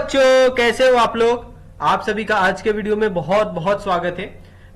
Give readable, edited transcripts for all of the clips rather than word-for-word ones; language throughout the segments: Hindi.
बच्चों, कैसे हो आप लोग। आप सभी का आज के वीडियो में बहुत बहुत स्वागत है।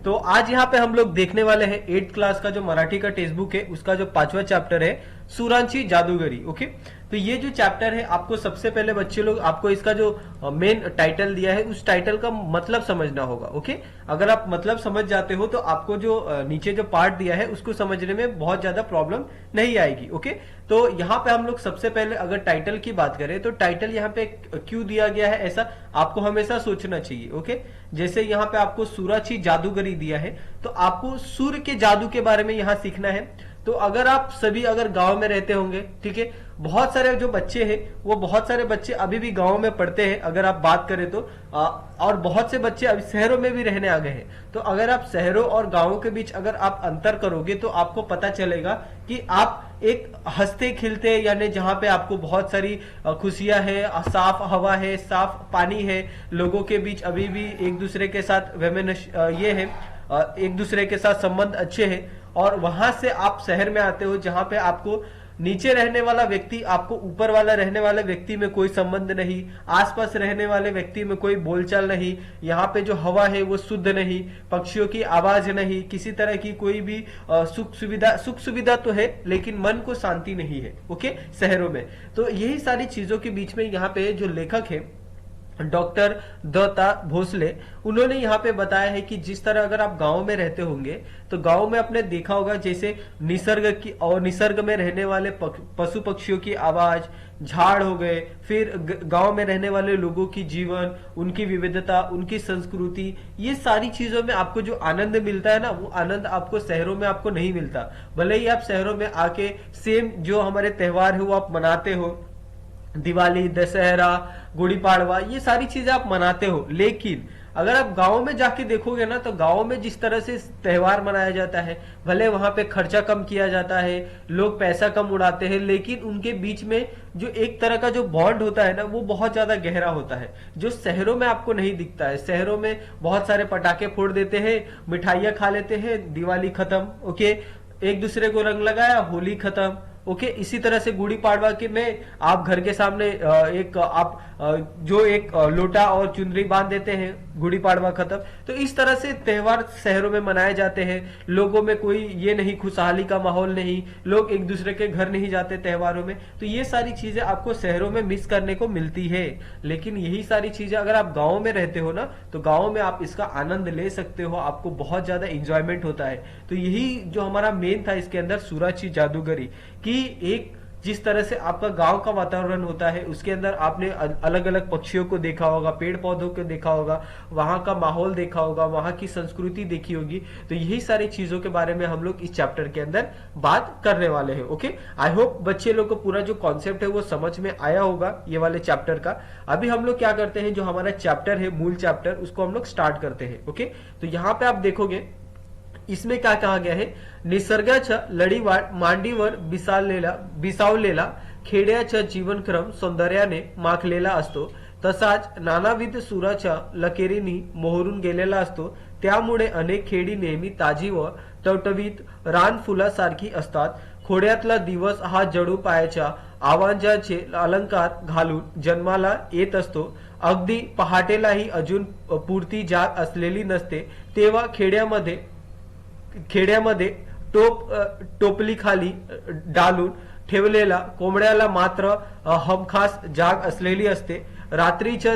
तो आज यहाँ पे हम लोग देखने वाले हैं 8th क्लास का जो मराठी का टेक्स्ट बुक है उसका जो 5वां चैप्टर है सूरांची जादूगरी। ओके, तो ये जो चैप्टर है आपको सबसे पहले बच्चे लोग आपको इसका जो मेन टाइटल दिया है उस टाइटल का मतलब समझना होगा। ओके, अगर आप मतलब समझ जाते हो तो आपको जो नीचे जो पार्ट दिया है उसको समझने में बहुत ज्यादा प्रॉब्लम नहीं आएगी। ओके, तो यहाँ पे हम लोग सबसे पहले अगर टाइटल की बात करें तो टाइटल यहाँ पे क्यों दिया गया है ऐसा आपको हमेशा सोचना चाहिए। ओके, जैसे यहाँ पे आपको सूराची जादूगरी दिया है तो आपको सूर्य के जादू के बारे में यहाँ सीखना है। तो अगर आप सभी अगर गांव में रहते होंगे, ठीक है, बहुत सारे जो बच्चे हैं वो बहुत सारे बच्चे अभी भी गांव में पढ़ते हैं अगर आप बात करें तो और बहुत से बच्चे अभी शहरों में भी रहने आ गए हैं। तो अगर आप शहरों और गांवों के बीच अगर आप अंतर करोगे तो आपको पता चलेगा कि आप एक हंसते खिलते यानी जहां पे आपको बहुत सारी खुशियां है, साफ हवा है, साफ पानी है, लोगों के बीच अभी भी एक दूसरे के साथ ये है, एक दूसरे के साथ संबंध अच्छे हैं। और वहां से आप शहर में आते हो जहां पे आपको नीचे रहने वाला व्यक्ति आपको ऊपर वाला रहने वाले व्यक्ति में कोई संबंध नहीं, आसपास रहने वाले व्यक्ति में कोई बोलचाल नहीं, यहाँ पे जो हवा है वो शुद्ध नहीं, पक्षियों की आवाज नहीं, किसी तरह की कोई भी सुख सुविधा तो है लेकिन मन को शांति नहीं है। ओके, शहरों में तो यही सारी चीजों के बीच में यहाँ पे जो लेखक है डॉक्टर दत्ता भोसले, उन्होंने यहाँ पे बताया है कि जिस तरह अगर आप गांव में रहते होंगे तो गांव में आपने देखा होगा जैसे निसर्ग की और निसर्ग में रहने वाले पशु पक्षियों की आवाज, झाड़ हो गए, फिर गांव में रहने वाले लोगों की जीवन, उनकी विविधता, उनकी संस्कृति, ये सारी चीजों में आपको जो आनंद मिलता है ना वो आनंद आपको शहरों में आपको नहीं मिलता। भले ही आप शहरों में आके सेम जो हमारे त्योहार है वो आप मनाते हो, दिवाली, दशहरा, गुड़ी पाड़वा, ये सारी चीजें आप मनाते हो, लेकिन अगर आप गांव में जाके देखोगे ना तो गांव में जिस तरह से त्योहार मनाया जाता है, भले वहां पे खर्चा कम किया जाता है, लोग पैसा कम उड़ाते हैं, लेकिन उनके बीच में जो एक तरह का जो बॉन्ड होता है ना वो बहुत ज्यादा गहरा होता है जो शहरों में आपको नहीं दिखता है। शहरों में बहुत सारे पटाखे फोड़ देते हैं, मिठाइयां खा लेते हैं, दिवाली खत्म। ओके, एक दूसरे को रंग लगाया, होली खत्म। ओके, इसी तरह से गुड़ी पाड़वा के में आप घर के सामने एक आप जो एक लोटा और चुनरी बांध देते हैं, गुड़ी पाड़वा खत्म। तो इस तरह से त्योहार शहरों में मनाए जाते हैं, लोगों में कोई ये नहीं, खुशहाली का माहौल नहीं, लोग एक दूसरे के घर नहीं जाते त्योहारों में। तो ये सारी चीजें आपको शहरों में मिस करने को मिलती है, लेकिन यही सारी चीजें अगर आप गाँव में रहते हो ना तो गाँव में आप इसका आनंद ले सकते हो, आपको बहुत ज्यादा इंजॉयमेंट होता है। तो यही जो हमारा मेन था इसके अंदर सूराची जादूगरी कि एक जिस तरह से आपका गांव का वातावरण होता है उसके अंदर आपने अलग अलग पक्षियों को देखा होगा, पेड़ पौधों को देखा होगा, वहां का माहौल देखा होगा, वहां की संस्कृति देखी होगी। तो यही सारी चीजों के बारे में हम लोग इस चैप्टर के अंदर बात करने वाले हैं। ओके, आई होप बच्चे लोग को पूरा जो कॉन्सेप्ट है वो समझ में आया होगा ये वाले चैप्टर का। अभी हम लोग क्या करते हैं, जो हमारा चैप्टर है मूल चैप्टर उसको हम लोग स्टार्ट करते हैं। ओके, तो यहाँ पे आप देखोगे इसमें क्या कहा गया है, निसर्गाच्या लढीवाळ मांडीवर बिसावलेला खेड्याचा जीवनक्रम सौंदर्याने माखलेला असतो, तसाच नानाविध सुराच्या लकेरींनी मोहरून गेलेला असतो। त्यामुळे अनेक खेडी नेहमी ताजी व टवटवीत रानफुलासारखी असतात। खोड्यातला दिवस हा जडू पायाच्या आवाजाचे अलंकार घालून जन्माला येत असतो। अगदी पहाटेलाही अजून पुरती जाग असलेली नसते तेव्हा खेड्यामध्ये टोपली खाली डालून ठेवलेला कोंबड्याला मात्र हमखास जाग असलेली असते। रात्रीच्या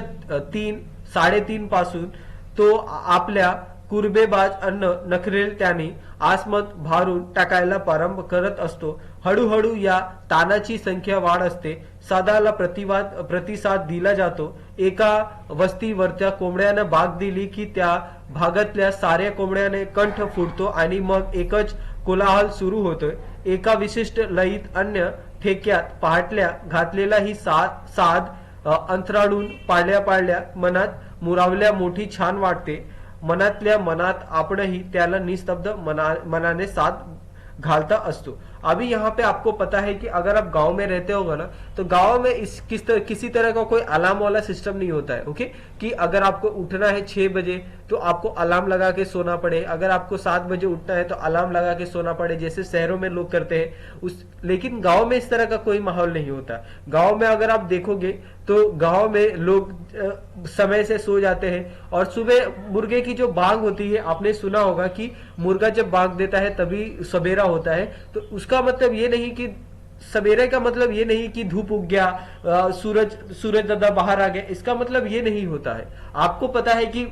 3-3:30 पासून तो आपल्या कुरबेबाज अन्न नखरेल त्याने आसमत भारून टाकायला प्रारंभ करत असतो। हळूहळू या तानाची संख्या वाढ असते, सादाला प्रतिसाद दिला जातो। एका वस्तीवरच्या कोंबड्यानं बाग दिली की त्या भागातल्या साऱ्या कोंबड्याने कंठ फुटतो आणि मग एकच कोलाहल सुरू होतोय। एका विशिष्ट लयीत अन्य ठेक्यात पहाटल्या घातलेला ही साद अंतराळून पाळल्या मनात मुरावल्या मोठी छान वाटते। मनातल्या मनात आपणही त्याला निस्तब्ध मनाने साथ घालता असतो। अभी यहाँ पे आपको पता है कि अगर आप गांव में रहते होगा ना तो गांव में किसी तरह का कोई अलार्म वाला सिस्टम नहीं होता है। ओके, कि अगर आपको उठना है 6 बजे तो आपको अलार्म लगा के सोना पड़े, अगर आपको 7 बजे उठना है तो अलार्म लगा के सोना पड़े जैसे शहरों में लोग करते हैं लेकिन गांव में इस तरह का कोई माहौल नहीं होता। गांव में अगर आप देखोगे तो गांव में लोग समय से सो जाते हैं और सुबह मुर्गे की जो बांग होती है, आपने सुना होगा कि मुर्गा जब बांग देता है तभी सवेरा होता है। तो उसका मतलब ये नहीं कि सवेरे का मतलब ये नहीं कि धूप उग गया, सूरज सूरज दादा बाहर आ गया, इसका मतलब ये नहीं होता है। आपको पता है कि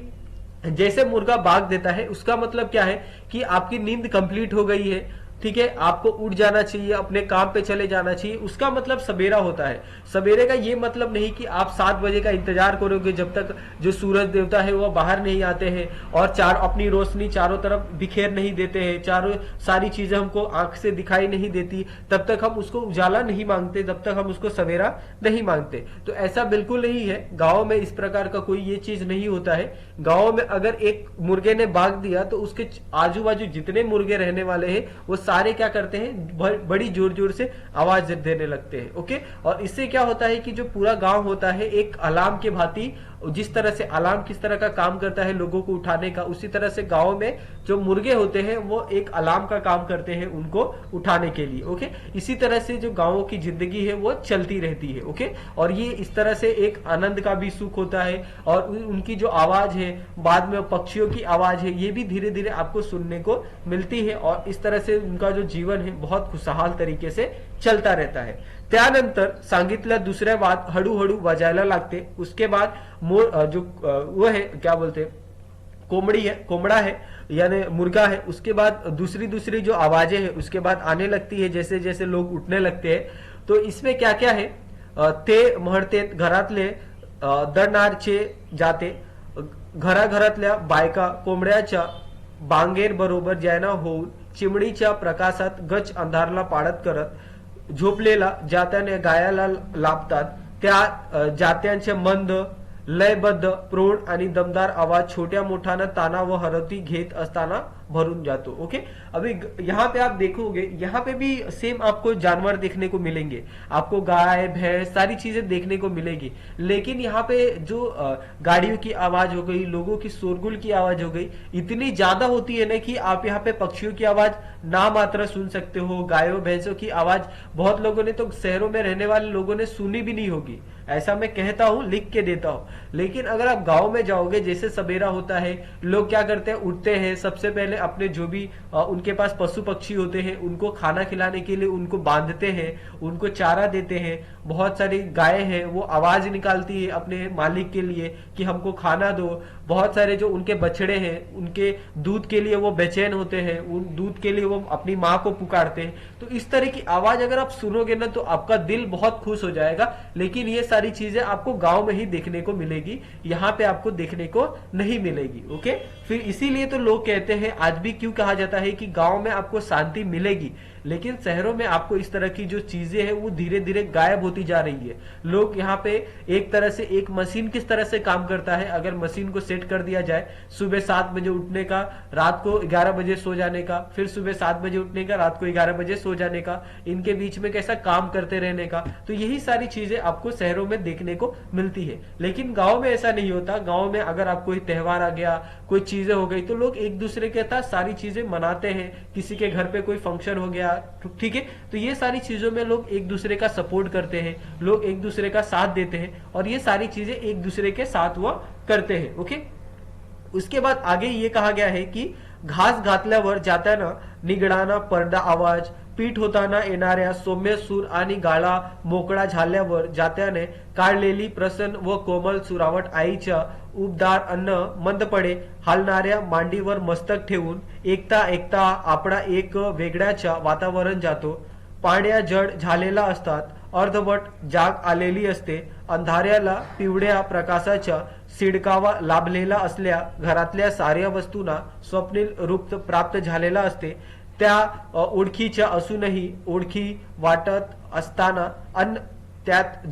जैसे मुर्गा बाग देता है उसका मतलब क्या है कि आपकी नींद कंप्लीट हो गई है, ठीक है, आपको उठ जाना चाहिए, अपने काम पे चले जाना चाहिए, उसका मतलब सवेरा होता है। सवेरे का ये मतलब नहीं कि आप 7 बजे का इंतजार करोगे जब तक जो सूरज देवता है वो बाहर नहीं आते हैं और अपनी रोशनी चारों तरफ बिखेर नहीं देते हैं, चारों सारी चीजें हमको आंख से दिखाई नहीं देती, तब तक हम उसको उजाला नहीं मांगते, तब तक हम उसको सवेरा नहीं मांगते। तो ऐसा बिल्कुल नहीं है, गाँव में इस प्रकार का कोई ये चीज नहीं होता है। गाँव में अगर एक मुर्गे ने बाग दिया तो उसके आजू बाजू जितने मुर्गे रहने वाले हैं वो सारे क्या करते हैं, बड़ी जोर जोर से आवाज देने लगते हैं। ओके, और इससे क्या होता है कि जो पूरा गांव होता है एक अलार्म के भांति, जिस तरह से अलार्म किस तरह का काम करता है लोगों को उठाने का, उसी तरह से गांव में जो मुर्गे होते हैं वो एक अलार्म का काम करते हैं उनको उठाने के लिए। ओके, इसी तरह से जो गांवों की जिंदगी है वो चलती रहती है। ओके, और ये इस तरह से एक आनंद का भी सुख होता है और उनकी जो आवाज है, बाद में पक्षियों की आवाज है, ये भी धीरे धीरे आपको सुनने को मिलती है और इस तरह से उनका जो जीवन है बहुत खुशहाल तरीके से चलता रहता है। त्यानंतर सांगितलं दुसऱ्या बाद हळूहळू वाजायला लागते। उसके बाद मोर जो वो है क्या बोलते, कोमड़ी है, कोमड़ा है यानी मुर्गा है, उसके बाद दूसरी दूसरी जो आवाजें हैं उसके बाद आने लगती है जैसे जैसे लोग उठने लगते हैं। तो इसमें क्या क्या है, ते म्हणतेत घरातले दरनारचे जाते, घराघरातल्या बायका कोंबड्याच्या बांगेर बरोबर जैना होऊन चिमणीच्या प्रकाशात गच अंधारला पाडत करत झोपलेला जात्याने गायाला लाभतात। त्या जात्यांचे मंद लयबद्ध प्रौढ आणि दमदार आवाज छोट्या मोठ्यानं ताना व हरती घेत असताना भरून जातो। ओके, अभी यहाँ पे आप देखोगे, यहाँ पे भी सेम आपको जानवर देखने को मिलेंगे, आपको गाय भैंस सारी चीजें देखने को मिलेगी, लेकिन यहाँ पे जो गाड़ियों की आवाज हो गई, लोगों की शोरगुल की आवाज हो गई, इतनी ज्यादा होती है ना कि आप यहाँ पे पक्षियों की आवाज ना मात्र सुन सकते हो, गायों भैंसों की आवाज बहुत लोगों ने तो शहरों में रहने वाले लोगों ने सुनी भी नहीं होगी, ऐसा मैं कहता हूं, लिख के देता हूं। लेकिन अगर आप गांव में जाओगे, जैसे सवेरा होता है, लोग क्या करते हैं, उठते हैं, सबसे पहले अपने जो भी उनके पास पशु पक्षी होते हैं उनको खाना खिलाने के लिए उनको बांधते हैं, उनको चारा देते हैं। बहुत सारी गाय हैं वो आवाज निकालती है अपने मालिक के लिए कि हमको खाना दो। बहुत सारे जो उनके बछड़े हैं उनके दूध के लिए वो बेचैन होते हैं, उन दूध के लिए वो अपनी माँ को पुकारते हैं। तो इस तरह की आवाज अगर आप सुनोगे ना तो आपका दिल बहुत खुश हो जाएगा। लेकिन ये सारी चीजें आपको गांव में ही देखने को मिलेगी, यहाँ पे आपको देखने को नहीं मिलेगी। ओके, फिर इसीलिए तो लोग कहते हैं, आज भी क्यों कहा जाता है कि गांव में आपको शांति मिलेगी, लेकिन शहरों में आपको इस तरह की जो चीजें हैं वो धीरे धीरे गायब होती जा रही है। लोग यहाँ पे एक तरह से, एक मशीन किस तरह से काम करता है, अगर मशीन को सेट कर दिया जाए, सुबह 7 बजे उठने का, रात को 11 बजे सो जाने का, फिर सुबह 7 बजे उठने का, रात को 11 बजे सो जाने का, इनके बीच में कैसा काम करते रहने का, तो यही सारी चीजें आपको शहरों में देखने को मिलती है। लेकिन गाँव में ऐसा नहीं होता। गाँव में अगर आप कोई त्योहार आ गया, कोई चीजें हो गई, तो लोग एक दूसरे के साथ सारी चीजें मनाते हैं। किसी के घर पे कोई फंक्शन हो गया, ठीक है, तो ये सारी चीजों में लोग एक दूसरे का सपोर्ट करते हैं, लोग एक दूसरे का साथ देते हैं और ये सारी चीजें एक दूसरे के साथ वो करते हैं। ओके, उसके बाद आगे ये कहा गया है कि घास घातल्यावर जाताना निगडाना पडदा आवाज, पीठ होताना येणाऱ्या सौम्य सूर आणि गाळा मोकळा झाल्यावर जात्याने काढलेली प्रसन्न व कोमल सुरावट आईच्या उबदार अन्न मंदपणे हालणाऱ्या मांडीवर मस्तक ठेवून एकता एकता आपणा एक वेगळ्याच्या वातावरण जातो। पाण्या जड झालेला असतात, अर्धवट जाग आलेली असते, अंधाऱ्याला पिवळ्या प्रकाशाच्या सिडकावा लाभलेला असल्या घरातल्या साऱ्या वस्तूंना स्वप्नील रूप प्राप्त झालेला असते। त्या ओळखीच्या असूनही ओळखी वाटत असताना अन्न त्यात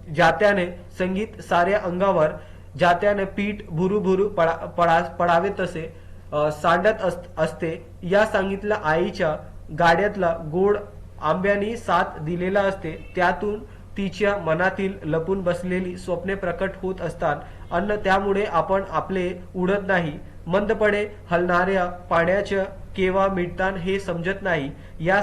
जात्याने संगीत साऱ्या अंगावर जात्याने पीठ भुरू भुरू पडावे तसे सांडत असते। या सांगितलं आईच्या गाड्यातला गोड आंब्यानी साथ दिलेला असते, त्यातून तिच्या मनातील लपून बसलेली स्वप्ने प्रकट होत असतात। अन्न त्यामुळे आपण आपले उडत नाही, मंदपणे हलणाऱ्या पाण्याच्या केव्हा मिटतात हे समजत नाही। या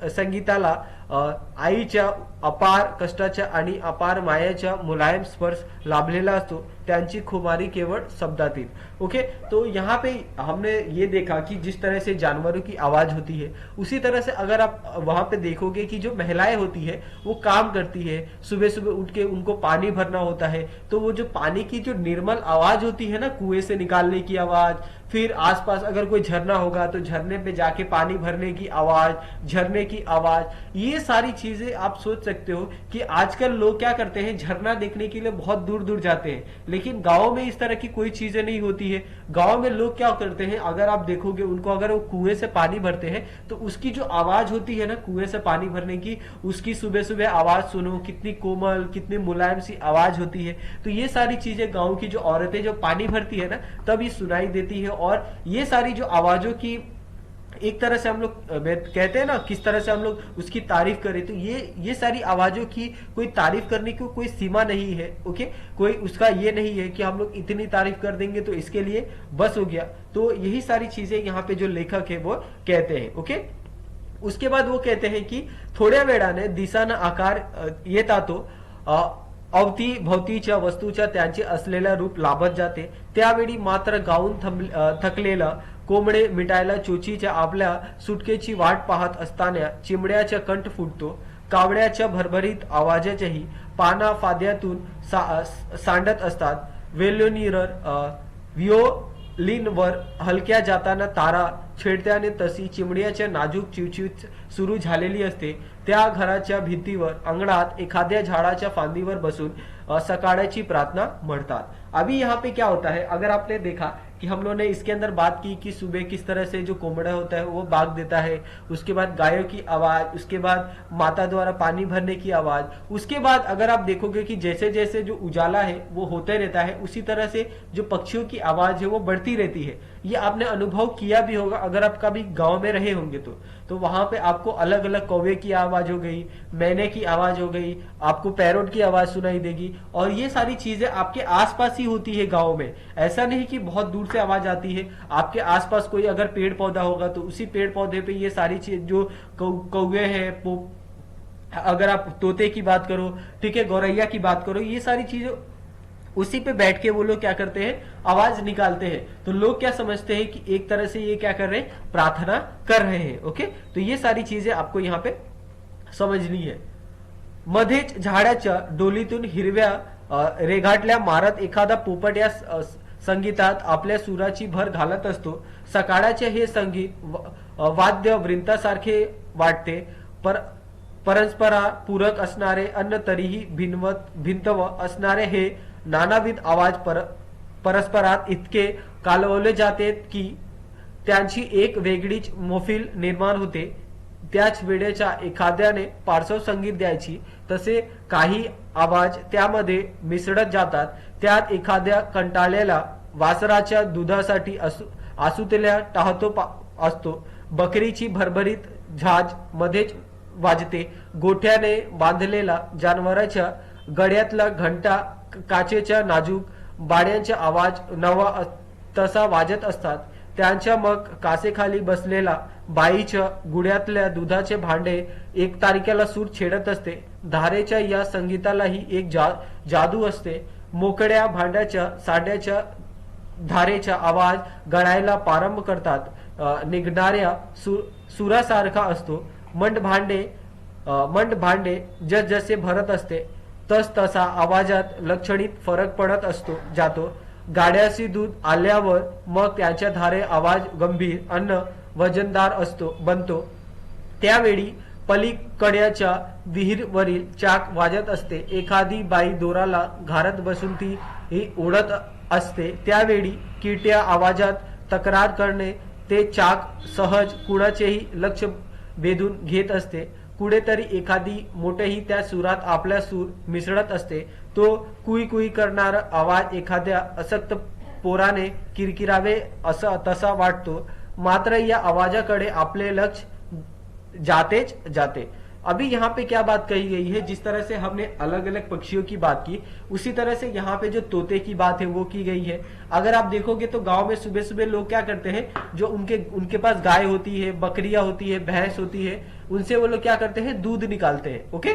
संगीताला आईच्या अपार कष्टाच्या आणि अपार मायाच्या मुलायम स्पर्श लाभलेला असतो, त्यांची खुमारी केवळ शब्दातीत। ओके, तो यहाँ पे हमने ये देखा कि जिस तरह से जानवरों की आवाज होती है, उसी तरह से अगर आप वहां पे देखोगे कि जो महिलाएं होती है वो काम करती है, सुबह सुबह उठ के उनको पानी भरना होता है, तो वो जो पानी की जो निर्मल आवाज होती है ना, कुएं से निकालने की आवाज, फिर आसपास अगर कोई झरना होगा तो झरने पे जाके पानी भरने की आवाज, झरने की आवाज, ये सारी चीजें आप सोच सकते हो कि आजकल लोग क्या करते हैं, झरना देखने के लिए बहुत दूर दूर जाते हैं, लेकिन गांव में इस तरह की कोई चीजें नहीं होती है। गांव में लोग क्या करते हैं, अगर आप देखोगे उनको, अगर वो कुएं से पानी भरते हैं तो उसकी जो आवाज होती है ना कुएं से पानी भरने की, उसकी सुबह सुबह आवाज सुनो, कितनी कोमल, कितनी मुलायम सी आवाज होती है। तो ये सारी चीजें गांव की जो औरतें जो पानी भरती है ना, तब ये सुनाई देती है। और ये सारी जो आवाजों की एक तरह से हम लोग कहते हैं ना, किस तरह से हम लोग उसकी तारीफ करें, तो ये सारी आवाजों की कोई तारीफ करने की कोई सीमा नहीं है। ओके, कोई उसका ये नहीं है कि हम लोग इतनी तारीफ कर देंगे तो इसके लिए बस हो गया। तो यही सारी चीजें यहाँ पे जो लेखक है वो कहते हैं। ओके, उसके बाद वो कहते हैं कि थोड्या वेळाने दिसाना आकार येता तो अवती भोवतीच्या वस्तूच्या त्यांचे असलेलं रूप लाभत जाते, त्यावेळी मात्र गाऊन थकलेला कोंबडे मिटायला चोचीच्या आपल्या सुटकेची वाट पाहत असताना चिमड्याचा कंठ फुटतो, कावड्याच्या भरभरीत आवाजाच्याही पाना फाद्यातून सांडत असतात, वेल्लोनिरर व्हिओलिनवर हलक्या जाताना तारा छेडत्याने तशी चिमड्याच्या नाजूक चिवचिव सुरू झालेली असते। त्या घराच्या भिंतीवर अंगणात एखाद्या झाडाच्या फांदीवर बसून सकाळची प्रार्थना म्हणतात। अभी यहाँ पे क्या होता है, अगर आपने देखा कि हम लोगों ने इसके अंदर बात की कि सुबह किस तरह से जो कोंबड़ा होता है वो बाग देता है, उसके बाद गायों की आवाज, उसके बाद माता द्वारा पानी भरने की आवाज, उसके बाद अगर आप देखोगे कि जैसे जैसे जो उजाला है वो होते रहता है, उसी तरह से जो पक्षियों की आवाज है वो बढ़ती रहती है। ये आपने अनुभव किया भी होगा अगर आप कभी गांव में रहे होंगे तो वहां पे आपको अलग अलग कौवे की आवाज हो गई, मैने की आवाज हो गई, आपको पैरोट की आवाज सुनाई देगी, और ये सारी चीजें आपके आसपास ही होती है गांव में। ऐसा नहीं कि बहुत दूर से आवाज आती है, आपके आसपास कोई अगर पेड़ पौधा होगा तो उसी पेड़ पौधे पे ये सारी चीज जो कौवे हैं, अगर आप तोते की बात करो, ठीक है, गौरैया की बात करो, ये सारी चीजें उसी पे बैठ के वो लोग क्या करते हैं, आवाज निकालते हैं। तो लोग क्या समझते हैं कि एक तरह से ये क्या कर रहे हैं, प्रार्थना कर रहे हैं। ओके, तो ये सारी चीजें आपको यहाँ पे समझनी है। मध्येच झाडाच्या डोलीतून हिरव्या रेघाटल्या मारत एखादा पोपट या संगीतात आपल्या सुराची भर घालत असतो। सकाळचे हे संगीत वाद्य वृंतासारखे वाटते, परस्परा पूरक असणारे अन्न तरीही भिंतव असणारे हे नानाविध आवाज परस्परात इतके कालवले जाते की त्यांची एक वेगळीच मोफिल निर्माण होते। त्याच वेळेच्या एखाद्याने पार्श्व संगीत द्यायची, तसे काही आवाज त्यामध्ये मिसळत जातात। त्यात एखाद्या कंटाळलेला वासराच्या दुधासाठी आसुतल्या टाहतो असतो, बकरीची भरभरीत झाज मध्येच वाजते, गोठ्याने बांधलेला जनावराच्या गळ्यातला घंटा काचेच्या नाजूक बाड्यांचा आवाज नवा तसा वाजत असतात। त्यांच्या मग कासेखाली बसलेला बाईच्या गुड्यातल्या दुधाचे भांडे एक तारखेला सूर छेडत असते। धारेच्या या संगीतालाही एक जादू असते। मोकळ्या भांड्याच्या साड्याच्या धारेचा आवाज गळायला प्रारंभ करतात निघणाऱ्या सुरासारखा असतो। मंड भांडे जसे भरत असते तस तसा आवाजात लक्षणित फरक पडत जातो। गाड्याशी दूध आल्यावर मग त्याच्या धारे आवाज गंभीर अन्न वजनदार बनतो। त्यावेळी पलीकड्याच्या विहीरवरील चाक वाजत असते। एखादी बाई दोराला घारत बसून ती ही ओढत असते। त्यावेळी किट्या आवाजात तक्रार करणे ते चाक सहज कुणाचेही लक्ष वेधून घेत असते। कुठेतरी एखादी मोठेही त्या सुरात आपला सूर मिसळत असते। तो कुई कुई करणारा आवाज एखाद्या अशक्त पोराने किरकिरावे असा तसा वाटतो, मात्र या आवाजाकडे आपले लक्ष जातेच जाते। अभी यहाँ पे क्या बात कही गई है, जिस तरह से हमने अलग अलग पक्षियों की बात की, उसी तरह से यहाँ पे जो तोते की बात है वो की गई है। अगर आप देखोगे तो गांव में सुबह सुबह लोग क्या करते हैं, जो उनके पास गाय होती है, बकरियां होती है, भैंस होती है, उनसे वो लोग क्या करते हैं, दूध निकालते हैं। ओके,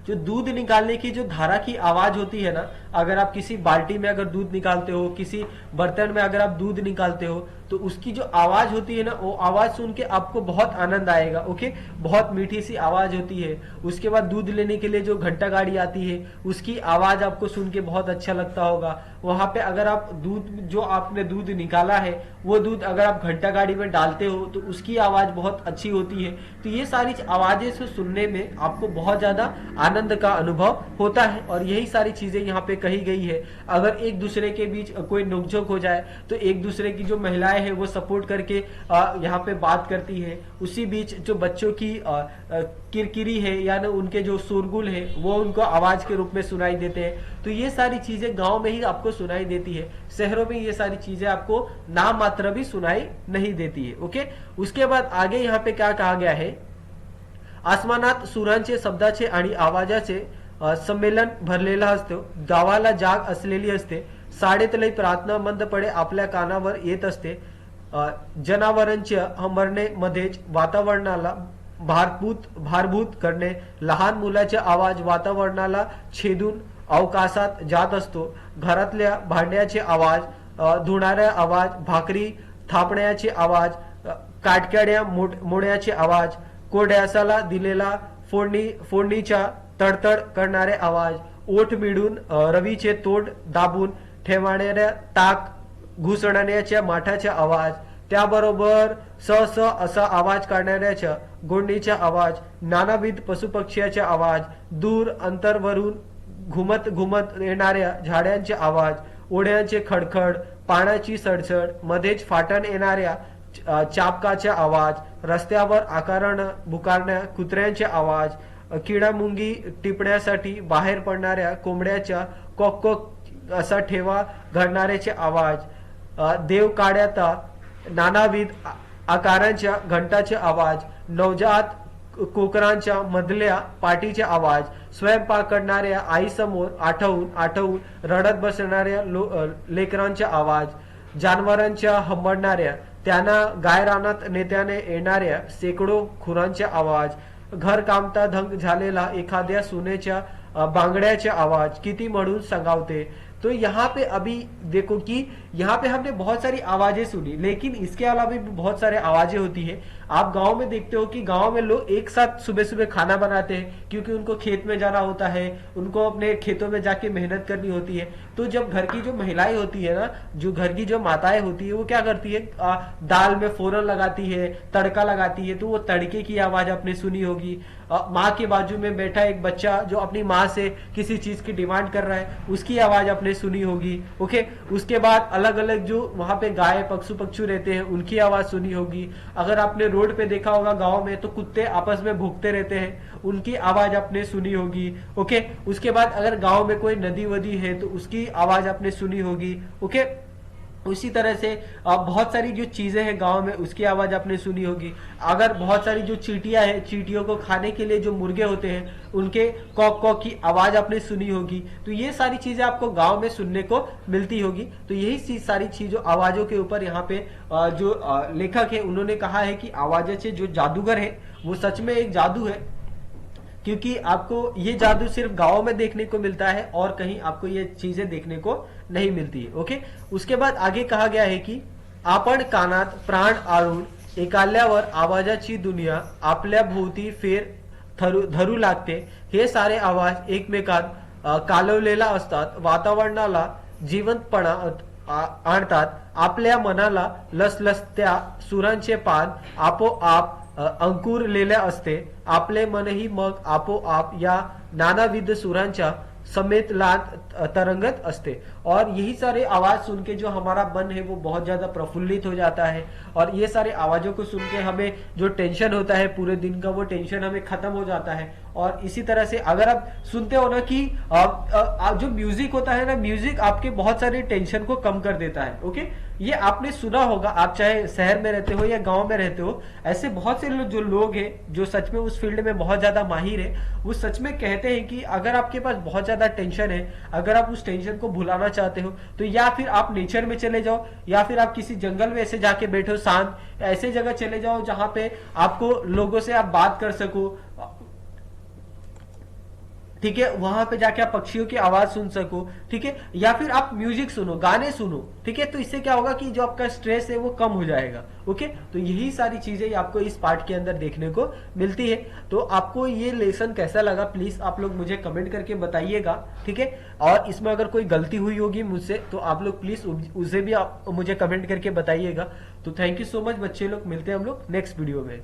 जो दूध निकालने की जो धारा की आवाज होती है ना, अगर आप किसी बाल्टी में अगर दूध निकालते हो, किसी बर्तन में अगर आप दूध निकालते हो, तो उसकी जो आवाज होती है ना, वो आवाज सुन के आपको बहुत आनंद आएगा। ओके, बहुत मीठी सी आवाज होती है। उसके बाद दूध लेने के लिए जो घंटा गाड़ी आती है, उसकी आवाज आपको सुन के बहुत अच्छा लगता होगा। वहां पे अगर आप दूध, जो आपने दूध निकाला है, वो दूध अगर आप घंटा गाड़ी में डालते हो तो उसकी आवाज बहुत अच्छी होती है। तो ये सारी आवाजें से सुनने में आपको बहुत ज्यादा आनंद का अनुभव होता है, और यही सारी चीजें यहाँ पे कही गई है। अगर एक दूसरे के बीच कोई नोकझोंक हो जाए तो एक दूसरे की जो महिलाएं हैं वो सपोर्ट करके यहाँ पे बात करती है। उसी बीच जो बच्चों की किरकिरी है, यानी उनके जो शोरगुल है, वो उनको आवाज के रूप में सुनाई देते हैं। तो ये सारी चीजें गांव में ही आपको सुनाई देती है, शहरों में ये सारी चीजें आपको नाम मात्र भी सुनाई नहीं देती है। ओके, उसके बाद आगे यहाँ पे क्या कहा गया है, आसमानात सुरांचे, शब्दाचे आणि आवाजाचे संमेलन भरलेला असतो, गावाला जाग असलेली असते, साडेतलई प्रार्थना मंदपणे आपल्या कानावर येत असते, जनावरांच्या हंबरणे मध्येच वातावरणाला भारभूत करणे, लहान मुलाचे आवाज वातावरणाला छेदून अवकाशात जात असतो, घरातल्या भांड्याचे आवाज, धुणाऱ्या आवाज, भाकरी थापण्याचे आवाज, काटक्याड्या मोड्याचे आवाज, कोड्यासाला दिलेला फोडणीच्या तडतड करणारे आवाज, ओठ मिळून रवीचे तोंड दाबून ठेवणाऱ्या ताक घुसळण्याच्या माठाचा आवाज, त्याबरोबर स स असा आवाज काढणाऱ्याच्या गोंडीचा आवाज, नानाविध पशुपक्ष्याचा आवाज, दूर अंतरवरून घुमत घुमत येणाऱ्या झाडांचे आवाज, ओढ्यांचे खडखड, पाण्याची सडसड, मध्येच फाटण येणाऱ्या चाबकाचा आवाज, रस्त्यावर आकारण बुकारण्या कुत्र्यांचे आवाज, किडामुंगी टिपण्यासाठी बाहेर पडणाऱ्या कोंबड्याच्या कॉक कॉक असा ठेवा घडणाऱ्याचे आवाज, देवकाड्याचा नानाविध आकारांच्या घंटाचे आवाज, नवजात कोकरांच्या मधल्या पाठीचे आवाज, स्वयंपाक करणाऱ्या आईसमोर आठवून रडत बसणाऱ्या लेकरांचा आवाज, जनावरांच्या हंबरणाऱ्या, त्यांना गायरानात नेत्याने येणाऱ्या शेकडो खुरांचा आवाज, घर कामता धंग झालेला एखाद्या सुनेच्या बांगड्याचा आवाज किती म्हणून संगावते। तो यहाँ पे अभी देखो कि यहाँ पे हमने बहुत सारी आवाजें सुनी, लेकिन इसके अलावा भी बहुत सारे आवाजें होती है। आप गांव में देखते हो कि गांव में लोग एक साथ सुबह सुबह खाना बनाते हैं, क्योंकि उनको खेत में जाना होता है, उनको अपने खेतों में जाके मेहनत करनी होती है। तो जब घर की जो महिलाएं होती है ना, जो घर की जो माताएं होती है, वो क्या करती है, दाल में फोरन लगाती है, तड़का लगाती है, तो वो तड़के की आवाज आपने सुनी होगी। माँ के बाजू में बैठा एक बच्चा जो अपनी माँ से किसी चीज की डिमांड कर रहा है, उसकी आवाज आपने सुनी होगी। ओके, उसके बाद अलग अलग जो वहां पे गाय पक्षु रहते हैं, उनकी आवाज सुनी होगी। अगर आपने रोड पे देखा होगा गांव में, तो कुत्ते आपस में भूखते रहते हैं, उनकी आवाज आपने सुनी होगी। ओके, उसके बाद अगर गांव में कोई नदी वदी है तो उसकी आवाज आपने सुनी होगी। ओके, उसी तरह से बहुत सारी जो चीजें हैं गांव में, उसकी आवाज आपने सुनी होगी। अगर बहुत सारी जो चींटियां हैं, चींटियों को खाने के लिए जो मुर्गे होते हैं, उनके कॉक कॉक की आवाज आपने सुनी होगी। तो ये सारी चीजें आपको गांव में सुनने को मिलती होगी। तो यही सारी चीजों आवाजों के ऊपर यहाँ पे जो लेखक है उन्होंने कहा है कि आवाजें से जो जादूगर है वो सच में एक जादू है, क्योंकि आपको ये जादू सिर्फ गांव में देखने को मिलता है और कहीं आपको ये चीजें देखने को नहीं मिलती है। ओके, उसके बाद आगे कहा गया है कि आपण कानात प्राण आळून एकाल्यावर आवाजाची दुनिया आपल्या भोवती फेर धरू लागते। हे सारे आवाज एकमेकात कालवलेला असतात, वातावरणाला जिवंतपणा आणतात, आपल्या मनाला लसलसत्या सुरांचे पान आपोआप अंकुरलेले असते, आपले मनही मग आपोआप या नानाविध सुरांच्या समेत लात तरंगत असते। और यही सारे आवाज सुन के जो हमारा मन है वो बहुत ज्यादा प्रफुल्लित हो जाता है, और ये सारे आवाजों को सुन के हमें जो टेंशन होता है पूरे दिन का, वो टेंशन हमें खत्म हो जाता है। और इसी तरह से अगर आप सुनते हो ना कि जो म्यूजिक होता है ना, म्यूजिक आपके बहुत सारे टेंशन को कम कर देता है। ओके, ये आपने सुना होगा, आप चाहे शहर में रहते हो या गांव में रहते हो, ऐसे बहुत से जो लोग हैं जो सच में उस फील्ड में बहुत ज्यादा माहिर है, वो सच में कहते हैं कि अगर आपके पास बहुत ज्यादा टेंशन है, अगर आप उस टेंशन को भुलाना चाहते हो, तो या फिर आप नेचर में चले जाओ, या फिर आप किसी जंगल में ऐसे जाके बैठो शांत, ऐसे जगह चले जाओ जहां पे आपको लोगों से आप बात कर सको, ठीक है, वहां पे जाके आप पक्षियों की आवाज सुन सको, ठीक है, या फिर आप म्यूजिक सुनो, गाने सुनो, ठीक है, तो इससे क्या होगा कि जो आपका स्ट्रेस है वो कम हो जाएगा। ओके, तो यही सारी चीजें आपको इस पार्ट के अंदर देखने को मिलती है। तो आपको ये लेसन कैसा लगा प्लीज आप लोग मुझे कमेंट करके बताइएगा, ठीक है, और इसमें अगर कोई गलती हुई होगी मुझसे तो आप लोग प्लीज उसे भी आप मुझे कमेंट करके बताइएगा। तो थैंक यू सो मच बच्चे लोग, मिलते हैं हम लोग नेक्स्ट वीडियो में।